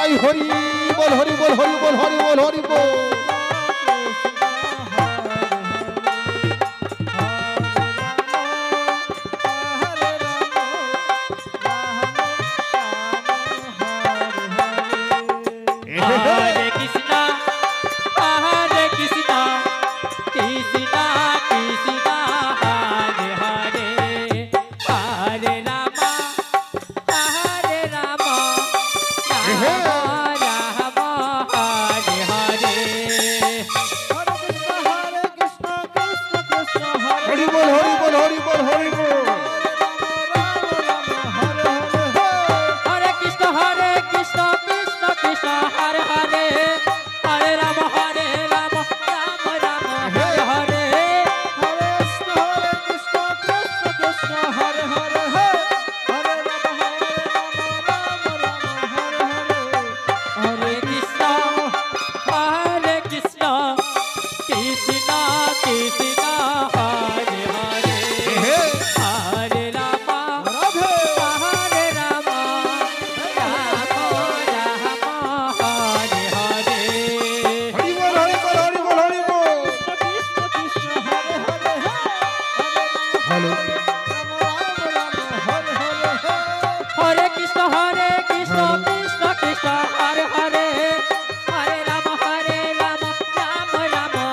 নিতাই হরি বল হরি বল হরি বল হরি বল হরি বল। Hello হরে কৃষ্ণ কৃষ্ণ কৃষ্ণ হরে হরে হরে রাম রাম রাম হরে হরে। হরি বল হরি বল হরি বল হরি বল। হরে কৃষ্ণ কৃষ্ণ কৃষ্ণ হরে হরে হরে রাম রাম রাম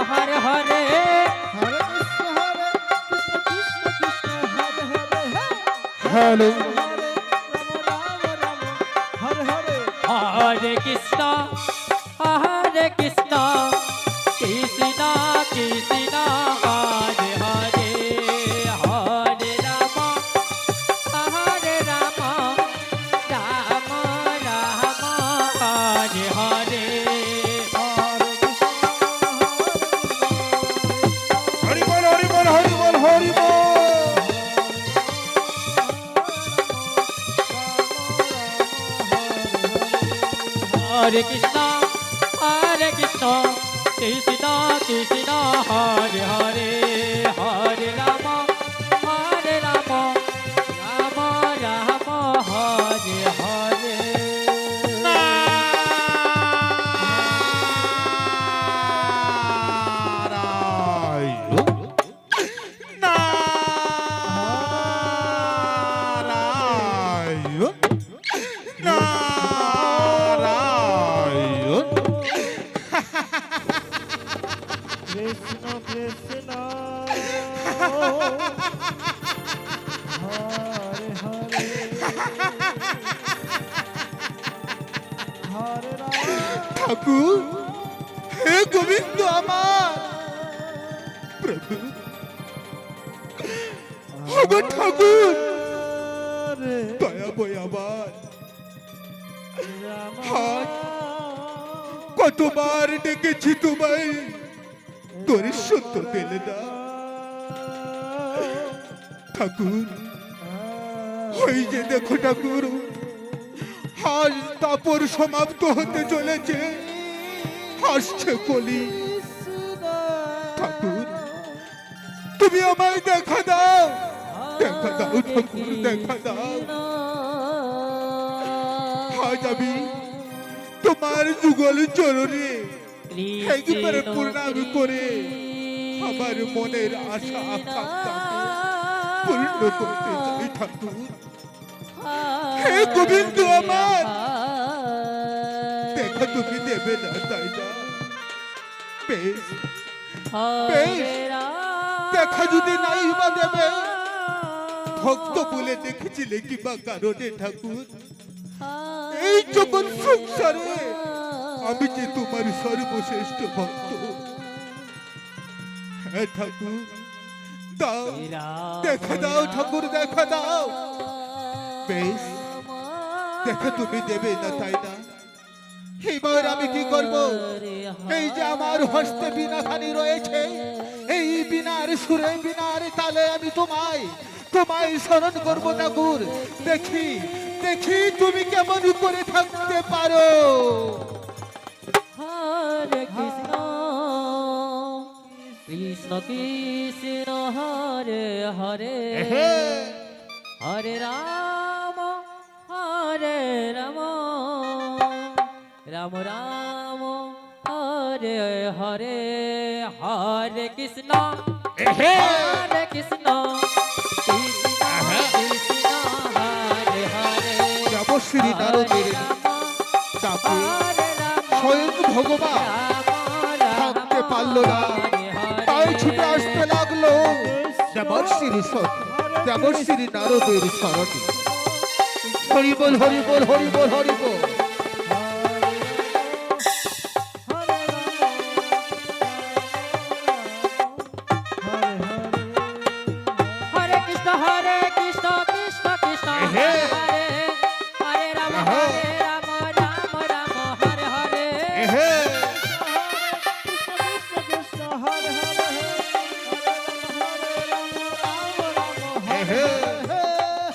হরে হরে। কৃষ্ণ কৃষ্ণ হরে হরে হরে রাম। ঠাকুর হে গোবিন্দ আমার প্রভু আমার ঠাকুর দয়া বই আমার হাত কতবার ডেকেছি তোমায় তোর সত্য দিলে না ঠাকুর। ওই যে দেখো ঠাকুর আজ তাপর সমাপ্ত হতে চলেছে আসছে কলি। ঠাকুর তুমি আমায় দেখা দাও ঠাকুর দেখা দাও। আজ আমি তোমার যুগল চরণে একবারে প্রণাম করে আমার মনের আশা আকাঙ্ক্ষাকে পূর্ণ করতে চাই ঠাকুর। হে গোবিন্দ আমার দেখা তুমি দেবে না তাই না? বেশ বেশ দেখা যদি নাই বা দেবে ভক্ত বলে দেখেছিলে কিবা কারণে ঠাকুর? এই জগৎ সংসারে আমি যে তোমার সর্বশ্রেষ্ঠ ভক্ত। হ্যাঁ ঠাকুর দাও দেখা দাও ঠাকুর দেখা দাও। বেশ দেখা তুমি দেবে না তাই না? এবার আমি কি করব? এই যে আমার হস্তে বীণাখানি রয়েছে এই বীণার সুরে বীণার তালে আমি তোমায় স্মরণ করবো ঠাকুর। দেখি দেখি তুমি কেমন করে থাকতে পারো। হরে কৃষ্ণ কৃষ্ণ কৃষ্ণ হরে হরে হরে রাম রাম রাম হরে হরে হরে কৃষ্ণ হরে কৃষ্ণ কৃষ্ণ কৃষ্ণ হরে হরে দেবশ্রী নারদের ডাকে স্বয়ং ভগবান থাকতে পারল না, তাই ছুটে আসতে লাগলো দেবশ্রী নারদের শরণে। হরি বল হরি বল হরি বল হরি বল। হরে কৃষ্ণ কৃষ্ণ কৃষ্ণ হরে হরে হরে রাম রাম রাম হরে হরে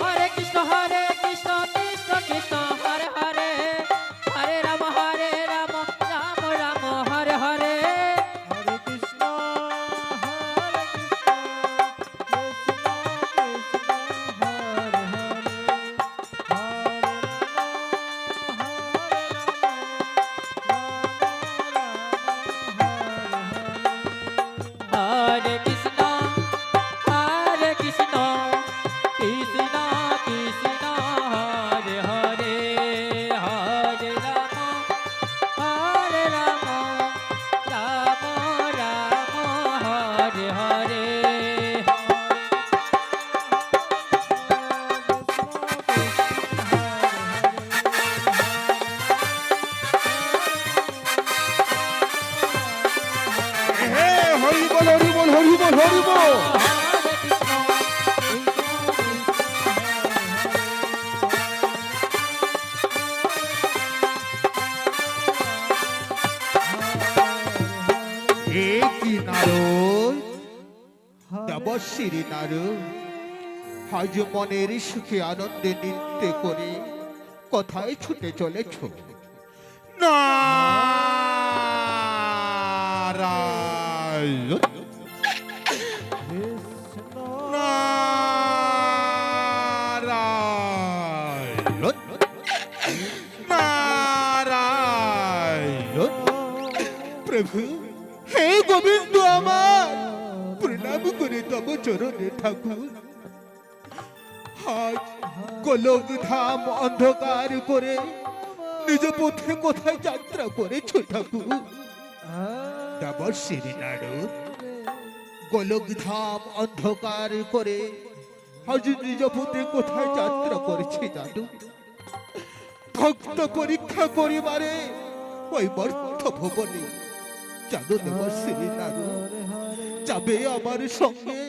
হরে কৃষ্ণ কৃষ্ণ কৃষ্ণ হরে হরে হরে রাম রাম রাম হরে হরে হরে কৃষ্ণ কৃষ্ণ কৃষ্ণ কৃষ্ণ হরে হরে হরে রাম রাম রাম হরে হরে হরি বল হরি বল হরি বল হরি বল। এ কি নারদ, দেবশ্রী নারদ, আজ মনের সুখে আনন্দে নৃত্য করে কোথায় ছুটে চলেছ? নারায়ণ নারায়ণ নারায়ণ। প্রভু হে গোবিন্দ আমার প্রণাম করে তব চরণে ঠাকুর। আজ গোলক ধাম অন্ধকার করে নিজ পথে কোথায় যাত্রা করেছ ঠাকুর? দেবশ্রী নারদ, গোলক ধাম অন্ধকার করে আজ নিজ পথে কোথায় যাত্রা করেছে জানো? ভক্ত পরীক্ষা করিবারে ওই মর্ত ভবনে জানো দেবশ্রী নারদ, যাবে আমার সঙ্গে,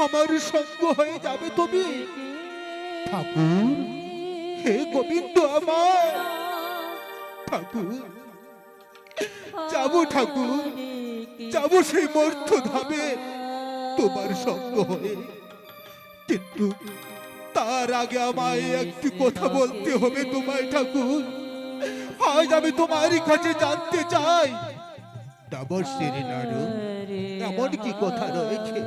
আমার সঙ্গ হয়ে যাবে তুমি ঠাকুর। হে গোবিন্দ আমার ঠাকুর, যাবো ঠাকুর, যাবো সেই মর্ত ধামে তোমার সঙ্গ হয়ে, কিন্তু তার আগে আমায় একটি কথা বলতে হবে তোমায় ঠাকুর। আজ আমি তোমার কাছে জানতে চাই দেবশ্রী নারদ, এমন কি কথা রয়েছে,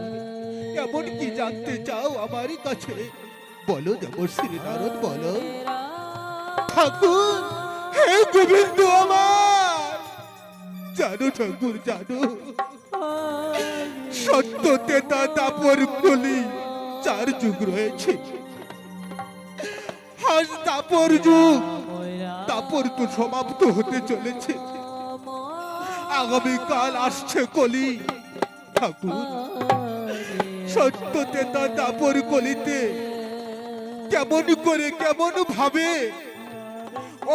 এমন কি জানতে চাও আমার কাছে? বলো দেবশ্রী নারদ বলো। ঠাকুর হে গোবিন্দ আমার, জানো ঠাকুর জানো, সত্য তেতা দাপর কলি 4 যুগ রয়েছে। আজ দাপর যুগ, দাপর তো সমাপ্ত হতে চলেছে, আগামীকাল আসছে কলি। ঠাকুর সত্য তেতা দাপর কলিতে কেমন করে কেমন ভাবে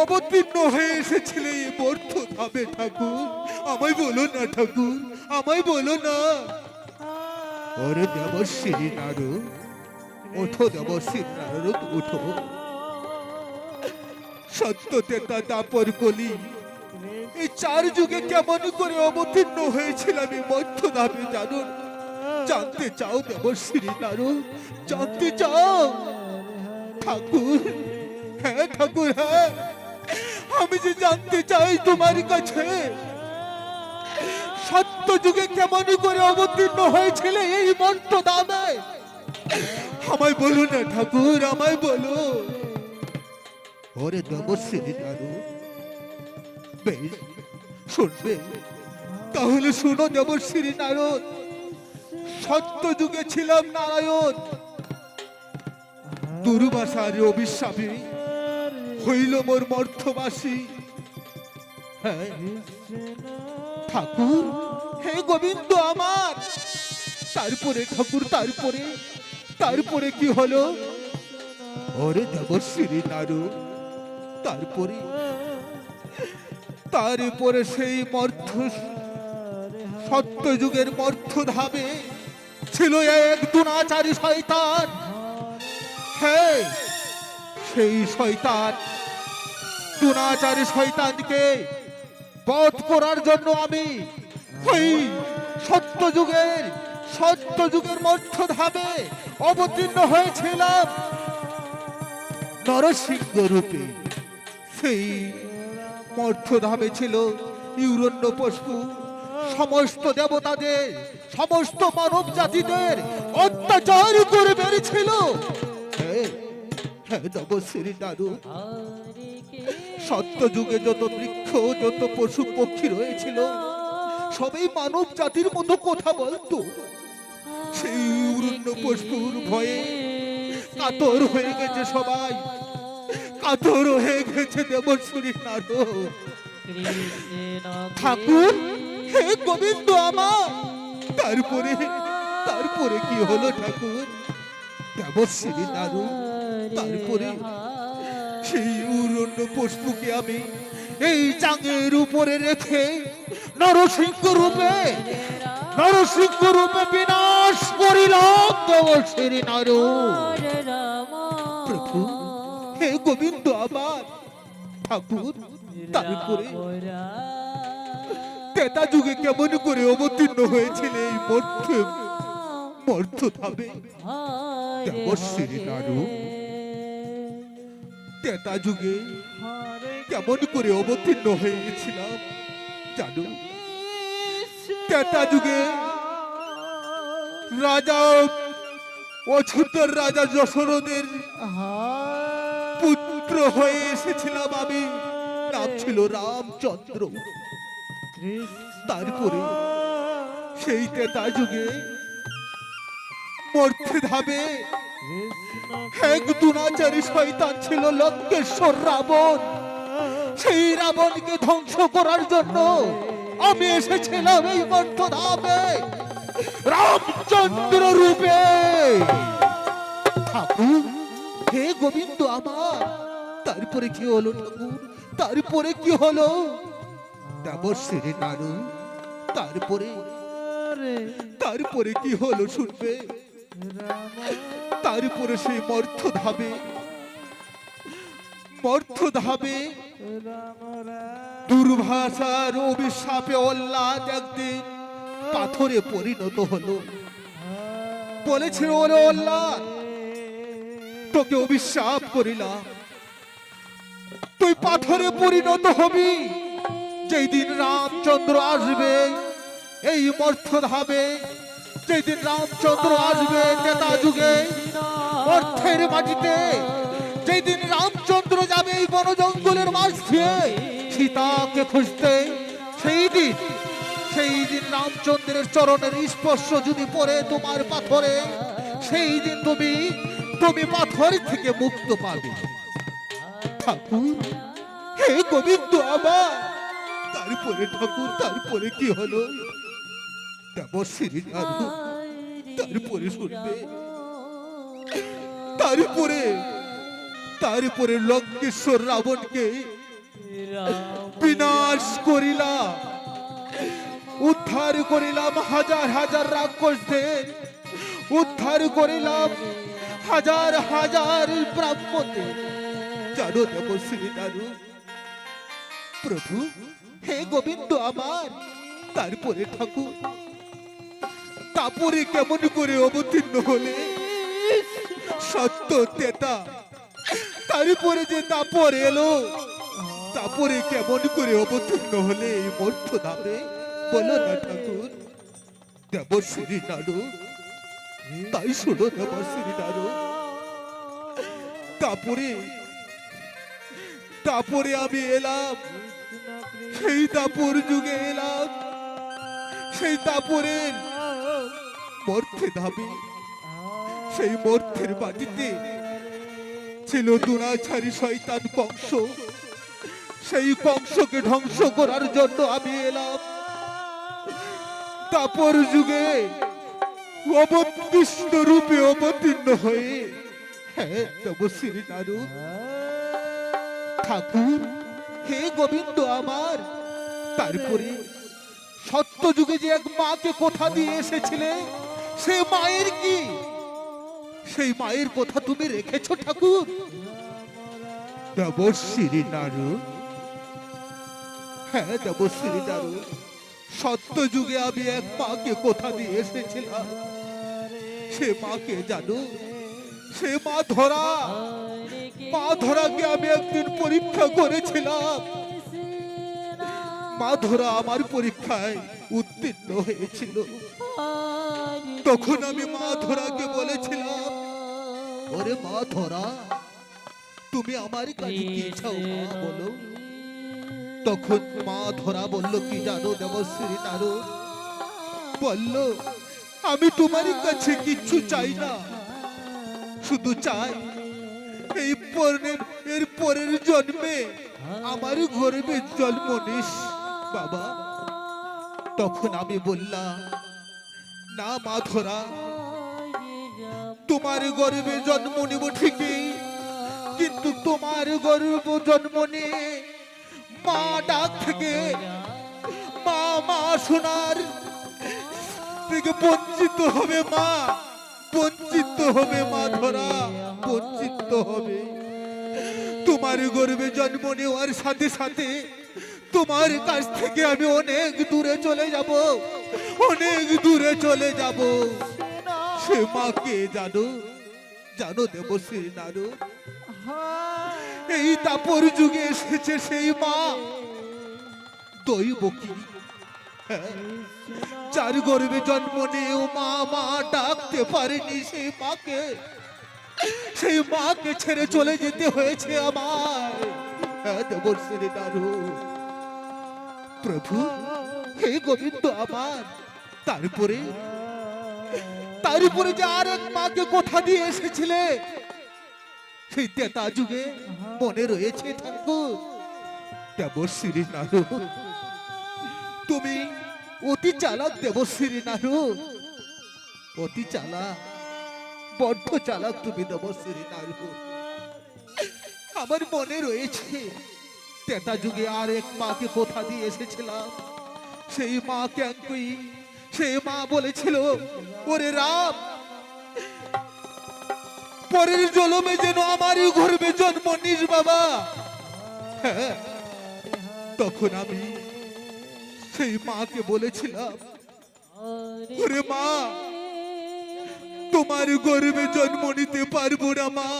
অবতীর্ণ হয়ে এসেছিলে এই মর্ত ধামে ঠাকুর? আমায় বলো না ঠাকুর, আমায় বলো না। ওরে দেবশ্রী নারদ, ওঠো দেবশ্রী নারদ ওঠো। সত্য তেতা দাপর কলি এই 4 যুগে কেমন করে অবতীর্ণ হয়েছিলাম এই মর্ত ধামে জানো? জানতে চাও দেবশ্রী নারদ, জানতে চাও? ঠাকুর হ্যাঁ ঠাকুর হ্যাঁ, আমি যে জানতে চাই তোমার কাছে, সত্য যুগে কেমন করে অবতীর্ণ হয়েছিল এই মর্ত ধামে? আমায় বলো না ঠাকুর, আমায় বলো। ওরে দেবশ্রী নারদ, বেশ, শুনবে তাহলে শুনো দেবশ্রী নারদ। সত্য যুগে ছিলাম নারায়ণ, দুর্বাসার অভিশাপে হইল মোর মর্থবাসী। হ্যাঁ ঠাকুর, হে গোবিন্দ আমার। তারপরে ঠাকুর, তারপরে কি হলো? ওরে দেবশ্রী নারদ, তারপরে সেই সত্য যুগের মর্থধামে ছিল এক দুরাচারী শয়তান। হ্যাঁ, সেই শয়তান, দুরাচারী শয়তানকে বধ করার জন্য আমি ওই সত্য যুগের মর্থধামে অবতীর্ণ হয়েছিলাম নরসিংহ রূপে। সেই মর্থধামে ছিল হিরণ্যকশিপু সমস্ত দেবতাদের, সমস্ত মানব জাতিদের অত্যাচার করে বেড়েছিল। দেবশ্রী নারদ, সত্য যুগে যত বৃক্ষ, যত পশু পক্ষী রয়েছিল সবই মানব জাতির মতো কথা বলতো। সেই হিরণ্যকশিপুর ভয়ে কাতর হয়ে গেছে সবাই, কাতর হয়ে গেছে দেবশ্রী নারদ। ঠাকুর, হে গোবিন্দ আমার। তারপরে কি হলো ঠাকুর? দেবশ্রী নারদ, তারপরে সেই হিরণ্যকশিপুকে আমি এই চাঙের উপরে রেখে নরসিংহ রূপে বিনাশ করিলাম দেবশ্রী নারদ। প্রভু, হে গোবিন্দ আমার। ঠাকুর, তারপরে ত্রেতা যুগে কেমন করে অবতীর্ণ হয়েছিল এই মর্থধামে দেবশ্রী নারদ? ত্রেতা যুগে কেমন করে অবতীর্ণ হয়ে গেছিলাম জানো? ত্রেতা যুগে রাজা অযোধ্যার রাজা যশোরথের পুত্র হয়ে এসেছিলাম আমি, নাম ছিল রামচন্দ্র। তারপরে সেই ত্রেতা যুগে মর্থধামে এক দুরাচারী শয়তান ছিল লঙ্কেশ্বর রাবণ। সেই রাবণকে ধ্বংস করার জন্য আমি এসেছিলাম এই মর্থধামে রামচন্দ্র রূপে। ঠাকুর, হে গোবিন্দ আমার। তারপরে কি হলো ঠাকুর? তারপরে কি হলো? দেবশ্রী নারদ, তারপরে কি হলো শুনবে? তারপরে সেই মর্থধামে দুর্ভাষার অভিশাপে অল্লাদ একদিন পাথরে পরিণত হলো। বলেছিল, ওরে অল্লাদ, তোকে অভিশাপ করিলাম, তুই পাথরে পরিণত হবি যেই দিন রামচন্দ্র আসবে এই মর্থধামে। যেদিন রামচন্দ্র আসবে ত্রেতা যুগে অর্থের মাটিতে, যেদিন রামচন্দ্র যাবে এই বন জঙ্গলের মাঝ দিয়ে সীতাকে খুঁজতে, সেই দিন রামচন্দ্রের চরণের স্পর্শ যদি পড়ে তোমার পাথরে, সেই দিন তুমি পাথর থেকে মুক্ত পাবে। ঠাকুর, হে গোবিন্দ আমার। তারপরে ঠাকুর, তারপরে কি হলো? দেবশ্রী নারদ, তারপরে শুনবে, তারপরে লঙ্কেশ্বর রাবণকে বিনাশ করিলাম, উদ্ধার করিলাম হাজার হাজার রাক্ষসদের, উদ্ধার করিলাম হাজার হাজার ব্রাহ্মণদের। জানো দেবশ্রী নারদ, প্রভু, হে গোবিন্দ আমার। তারপরে ঠাকুর, তারপরে কেমন করে অবতীর্ণ হলে সত্য ত্রেতা? তারপরে যে তারপর এলো, তারপরে কেমন করে অবতীর্ণ হলে এই মর্থধামে? বলো না ঠাকুর। দেবশ্রী নারদ, তাই শোনো দেবশ্রী নারদ। তারপরে আমি এলাম, সেই দাপর যুগে এলাম, সেই দাপরের মর্থে ধাবি, সেই মর্থের মাটিতে ছিল দুরাচারী শয়তান কংস। সেই কংসকে ধ্বংস করার জন্য আমি এলাম। তারপর যুগে অবতীর্ণ রূপে অবতীর্ণ হয়ে, হ্যাঁ তপস্বী নারদ ঠাকুর, হে গোবিন্দ আমার। তারপরে সত্য যুগে যে এক মাকে কথা দিয়ে এসেছিলে, সে মায়ের কি, সেই মায়ের কথা তুমি রেখেছো ঠাকুর? দেবশ্রী নারদ, হ্যাঁ দেবশ্রী নারদ, সত্য যুগে আমি এক মাকে কথা দিয়ে এসেছিলাম। সে মাকে জানো? সে মা ধরা। মা ধরাকে আমি একদিন পরীক্ষা করেছিলাম। মা ধরা আমার পরীক্ষায় উত্তীর্ণ হয়েছিল। তখন আমি মা ধরাকে বলেছিলাম, ওরে মা ধরা, তুমি আমার কাছে কি চাও মা বলো? তখন মা ধরা বলল কি জানো দেবশ্রী নারদ? বলল, আমি তোমার কাছে কিচ্ছু চাই না, শুধু চাই এর পরের জন্মে আমার গর্ভে জন্ম নিস বাবা। তখন আমি বললাম, না মা ধরা, তোমার গর্ভে জন্ম নিব ঠিকই, কিন্তু তোমার গর্ভ জন্ম নিয়ে মা ডাক থেকে, মা মা শোনার থেকে বঞ্চিত হবে মা, বঞ্চিত হবে মা ধরা, বঞ্চিত হবে। তোমার গর্ভে জন্ম নেওয়ার সাথে সাথে তোমার কাছ থেকে আমি অনেক দূরে চলে যাব, অনেক দূরে চলে যাব। সে মাকে জানো? জানো দেবশ্রী নারদ? এই তাপর যুগে এসেছে সেই মা দৈবকী, যার গর্ভে জন্ম নিয়েও মা মা ডাকতে পারেনি। সেই মাকে, সেই মাকে ছেড়ে চলে যেতে হয়েছে আমার। দেবশ্রী নারদ, প্রভু, হে গোবিন্দ আমার। তারপরে তারপরে যে আর এক মাকে কথা দিয়ে এসেছিলে, সেই তেতা যুগে মনে রয়েছে ঠাকুর? দেবশ্রী নারদ, তুমি অতি চালাক দেবশ্রী নারদ, অতি চালাক, বড্ড চালাক তুমি দেবশ্রী নারদ। আমার মনে রয়েছে তেতা যুগে আর এক মাকে কথা দিয়ে এসেছিলাম। সেই মা ক্যাঙ্কুই, সেই মা বলেছিল, ওরে রাম, পরের জন্মে যেন আমারই গর্ভে জন্ম নিস বাবা। হ্যাঁ, তখন আমি সেই মাকে বলেছিলাম, ওরে মা, তোমার গর্ভে জন্ম নিতে পারবো না মা,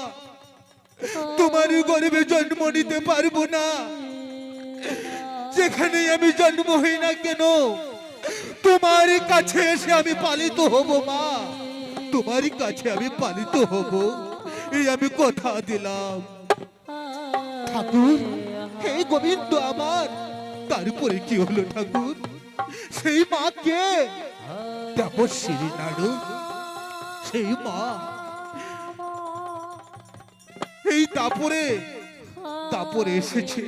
তোমার গর্ভে জন্ম নিতে পারবো না। যেখানে আমি জন্ম হই না কেন, তোমার কাছে এসে আমি পালিত হব মা, তোমার কাছে আমি পালিত হব, এই আমি কথা দিলাম। ঠাকুর, হে গোবিন্দ আমার। তারপরে কি হলো ঠাকুর? সেই মা কে? দেবশ্রী নারদ, সেই মা। এই তারপরে এসেছে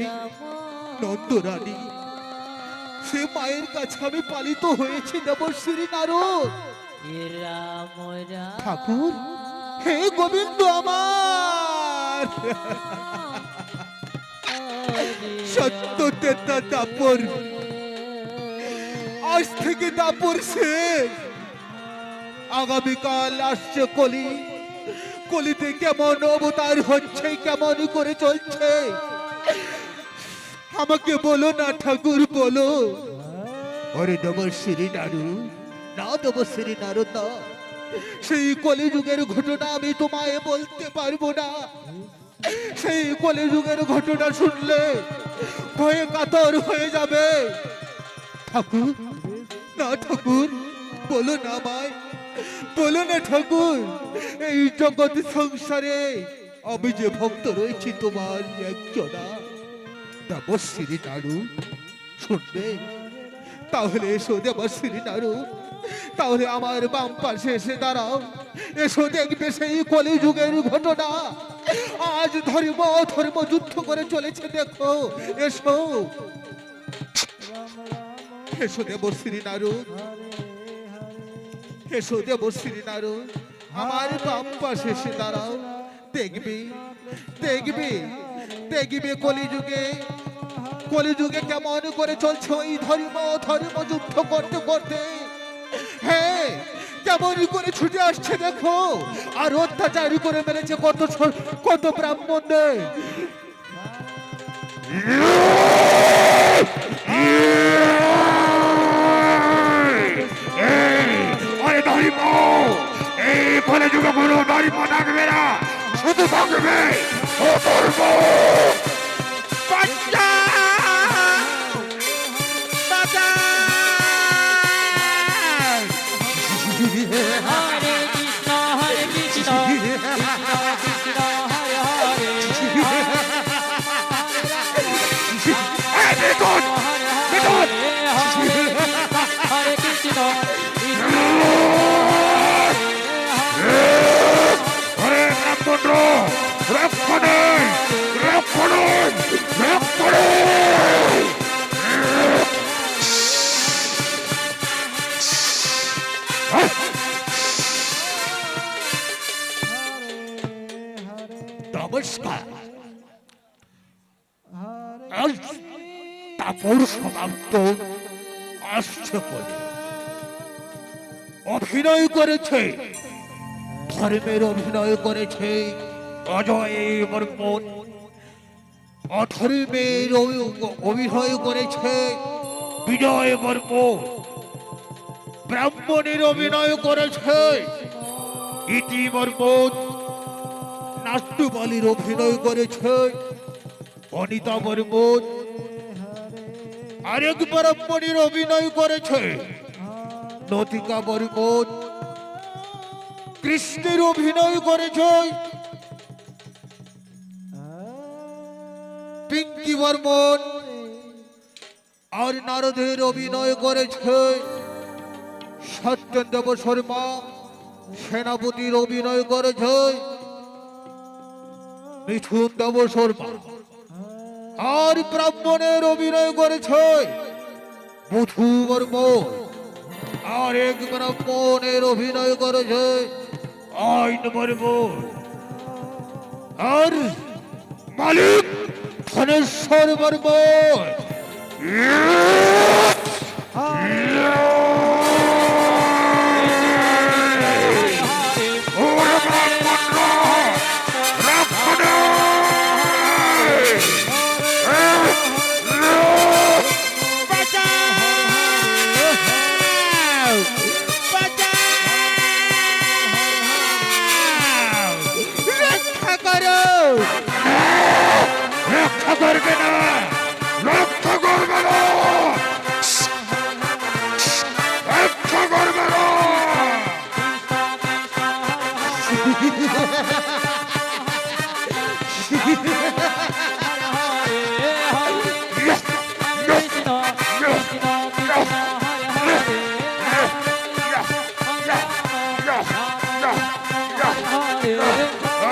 নন্দরানী, সে মায়ের কাছে আমি পালিত হয়েছি দেবশ্রী নারদ। ঠাকুর, হে গোবিন্দ আমার। সত্য তেতা দাপর, আজ থেকে দাপর শেষ। আগামীকাল আসছে কলি, কলিতে কেমন অবতার হচ্ছে, কেমন করে চলছে, আমাকে বলো না ঠাকুর, বলো। ওরে দেবশ্রী নারদ, না দেবশ্রী নারদ না, সেই কলিযুগের ঘটনা আমি তোমায় বলতে পারবো না। সেই কলিযুগের ঘটনা শুনলে ভয়ে কাতর হয়ে যাবে। ঠাকুর, না ঠাকুর, বলো না আমায়, বলো না ঠাকুর। এই জগৎ সংসারে আমি যে ভক্ত রয়েছি তোমার একজনা, দেবশ্রী নাড়ু শুনবে? তাহলে এসো দেবশ্রী নাড়ু, তাহলে আমার বাম পাশে এসে দাঁড়াও। এসো দেখবে সেই কলিযুগের ঘটনা, আজ ধর্ম ধর্ম যুদ্ধ করে চলেছে দেখো। এসো এসো দেবশ্রী নাড়ু, এসো দেবশ্রী নাড়ু, আমার বাম পাশে এসে দাঁড়াও। দেখবি দেখবি দেখবি কলিযুগে কলিযুগে কেমন করে চলছে ওই ধর্ম ধর্ম যুদ্ধ করতে করতে। হ্যাঁ, কেমন করে ছুটে আসছে দেখো, আর অত্যাচার করে মেরেছে কত ব্রাহ্মণদের। এই কলে যুগে কোনো ধর্ম থাকবে না, শুধু থাকবে অধর্ম। বাচ্চা বাচ্চা হরে কৃষ্ণ কৃষ্ণ কৃষ্ণ হরে হরে বেতন বেতন হরে কৃষ্ণ রক্ষণে রক্ষণে রক্ষণে। নমস্কার। তাপর সমাপ্ত আসছে বলে অভিনয় করেছে, ধর্মের অভিনয় করেছে অজয় বর্মন, অধর্মের অভিনয় করেছে বিজয় বর্মন, ব্রাহ্মণের অভিনয় করেছে ইতি বর্মন, নাট্যবালির অভিনয় করেছে অনিতা বর্মন, আরেক ব্রাহ্মণের অভিনয় করেছে নতিকা বর্মন, কৃষ্ণের অভিনয় করেছে পিঙ্কি বর্মন, আর নারদের অভিনয় করেছে সত্যেন্দ্র শর্মা, সেনাপতির অভিনয় করেছে মিঠুন দেব শর্মা, আর ব্রাহ্মণের অভিনয় করেছে মধু বর্মন, আর এক ব্রাহ্মণের অভিনয় করেছে আইন বর্মন, আর মালিক ধনেশ্বর বর্মন। রক্ষা করো, রক্ষা করবে না, রক্ষা করবে না, রক্ষা করবে না।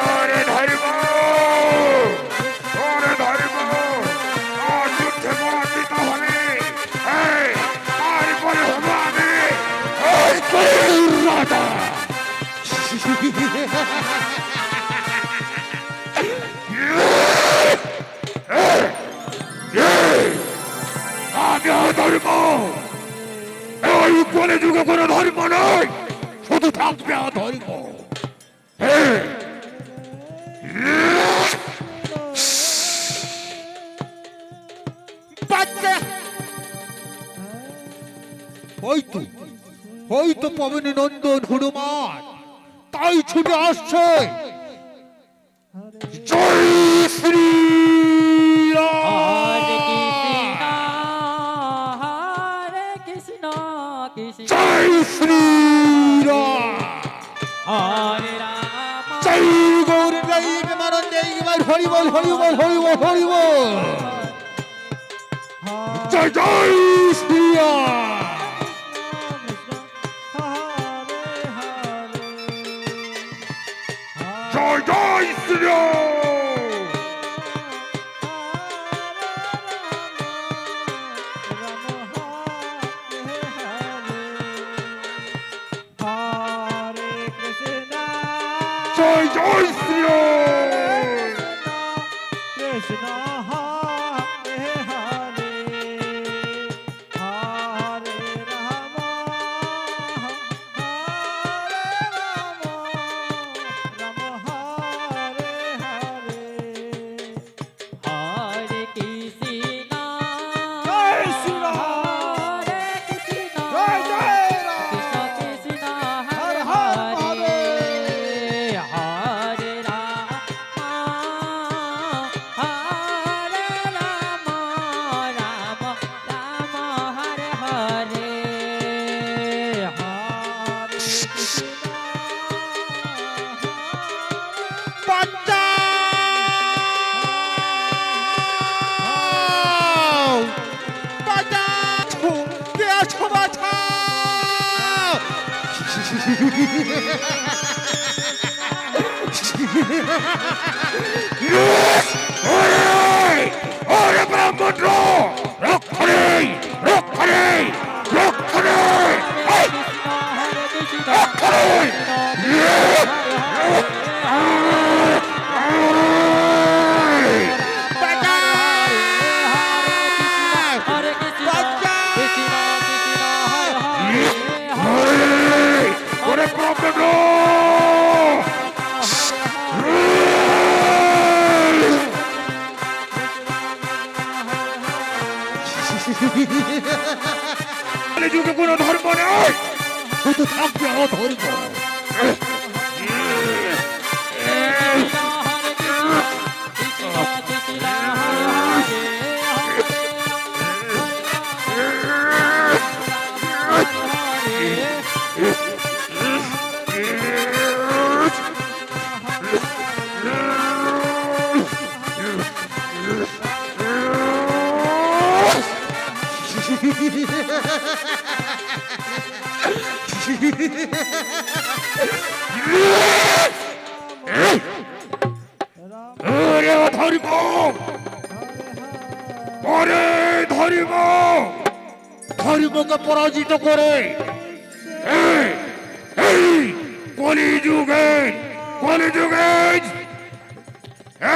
ওরে ধর্ম, ওরে ধর্ম, যুদ্ধে পরাজিত হবে, তারপরে হবো আমি ওই কলির রাজা। আমি অধর্ম, ওই কলি যুগে কোনো ধর্ম নয়, শুধু থাকবে অধর্ম। হয়তো পবনী নন্দন হনুমান তাই ছুটে আসছে। জয় শ্রী হরে কৃষ্ণ কৃষ্ণ জয় শ্রী হরে রাম জয় গৌর জয় বিমানন জয় হরি বল হরি বল হরি বল হরি বল। জয় জয় শ্রীরাম জয় জয় শ্রীরাম জয় জয় শ্রীরাম কৃষ্ণ হরে হরে হরে রাম রাম হরে হরে হরে কৃষ্ণ জয় শ্রী রাম হরে কৃষ্ণ জয় জয় রাম কৃষ্ণ কৃষ্ণ হর হরে হর হরে হরে হরে রাম হরে রাম রাম রাম হরে হরে হরে কৃষ্ণ বাঁচাও বাঁচাও কে আছো বাঁচাও ওরে ওরে ব্রাহ্মণ রক্ষণে রক্ষণে রক্ষণে এই হরে কৃষ্ণ রক্ষণে হরে কৃষ্ণ কৃষ্ণ কৃষ্ণ হরে হরে ওরে ব্রাহ্মণ যুগে কোনো ধর্ম নেই শুধু থাকবে অধর্ম ওরে অধর্ম পরে ধর্ম ধর্মকে পরাজিত করে এই এই কলিযুগে কলিযুগে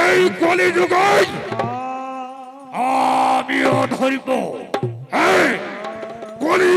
এই কলিযুগে আমিও ধর্ম এই কলি